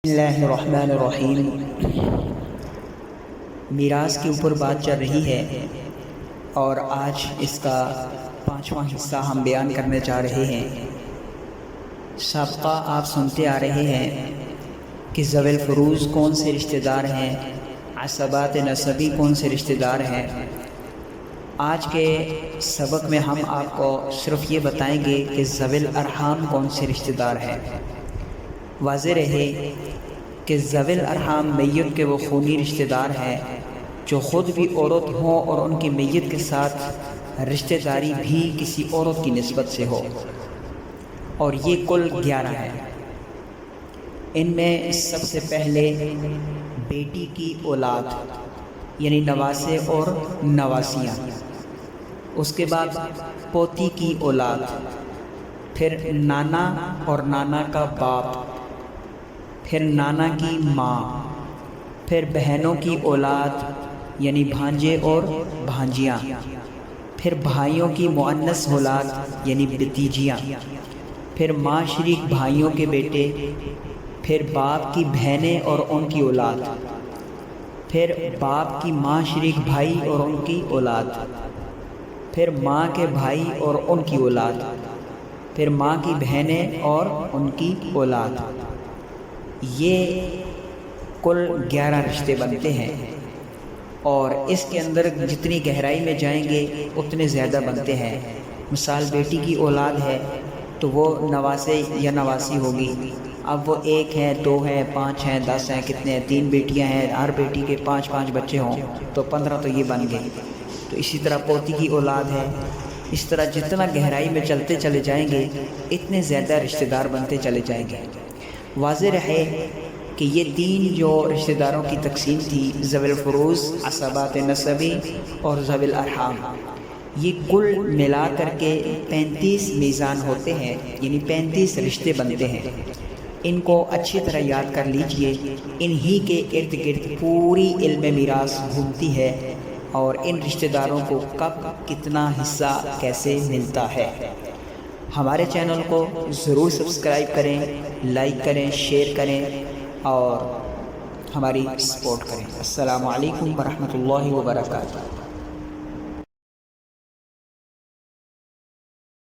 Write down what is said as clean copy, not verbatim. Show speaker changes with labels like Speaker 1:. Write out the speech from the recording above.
Speaker 1: بسم اللہ الرحمن الرحیم۔ میراث کے اوپر بات چل رہی ہے اور آج اس کا 5واں حصہ ہم بیان کرنے جا رہے ہیں۔ سابقہ آپ سنتے آ رہے ہیں کہ ذوی الفروض کون سے رشتہ دار ہیں، عصبات نسبی کون سے رشتہ دار ہیں۔ آج کے سبق میں ہم آپ کو صرف یہ بتائیں گے کہ ذوی الارحام کون سے رشتہ دار ہیں۔ واضح رہے کہ ذوی الارحام میت کے وہ خونی رشتہ دار ہیں جو خود بھی عورت ہوں اور ان کی میت کے ساتھ رشتہ داری بھی کسی عورت کی نسبت سے ہو، اور یہ کل 11 ہیں۔ ان میں سب سے پہلے بیٹی کی اولاد یعنی نواسے اور نواسیاں، اس کے بعد پوتی کی اولاد، پھر نانا اور نانا کا باپ، پھر نانا کی ماں، پھر بہنوں کی اولاد یعنی بھانجے اور بھانجیاں، پھر بھائیوں کی مؤنث اولاد یعنی بھتیجیاں، پھر ماں شریک بھائیوں کے بیٹے، پھر باپ کی بہنیں اور ان کی اولاد، پھر باپ کی ماں شریک بھائی اور ان کی اولاد، پھر ماں کے بھائی اور ان کی اولاد، پھر ماں کی بہنیں اور ان کی اولاد۔ یہ کل 11 رشتے بنتے ہیں، اور اس کے اندر جتنی گہرائی میں جائیں گے اتنے زیادہ بنتے ہیں۔ مثال بیٹی کی اولاد ہے تو وہ نواسے یا نواسی ہوگی۔ اب وہ 1 ہے، 2 ہے، 5 ہیں، 10 ہیں، کتنے ہیں، 3 بیٹیاں ہیں، ہر بیٹی کے 5 بچے ہوں تو 15 تو یہ بن گئے۔ تو اسی طرح پوتی کی اولاد ہے۔ اس طرح جتنا گہرائی میں چلتے چلے جائیں گے اتنے زیادہ رشتہ دار بنتے چلے جائیں گے۔ واضح رہے کہ یہ 3 جو رشتہ داروں کی تقسیم تھی، ذوی الفروض، عصبات نسبی اور ذوی الارحام، یہ کل ملا کر کے 35 میزان ہوتے ہیں، یعنی 35 رشتے بنتے ہیں۔ ان کو اچھی طرح یاد کر لیجئے۔ انہی کے ارد گرد پوری علم میراث گھومتی ہے، اور ان رشتہ داروں کو کب کتنا حصہ کیسے ملتا ہے۔ ہمارے چینل کو ضرور سبسکرائب کریں، لائک کریں، شیئر کریں اور ہماری سپورٹ کریں۔ السلام علیکم ورحمۃ اللہ وبرکاتہ۔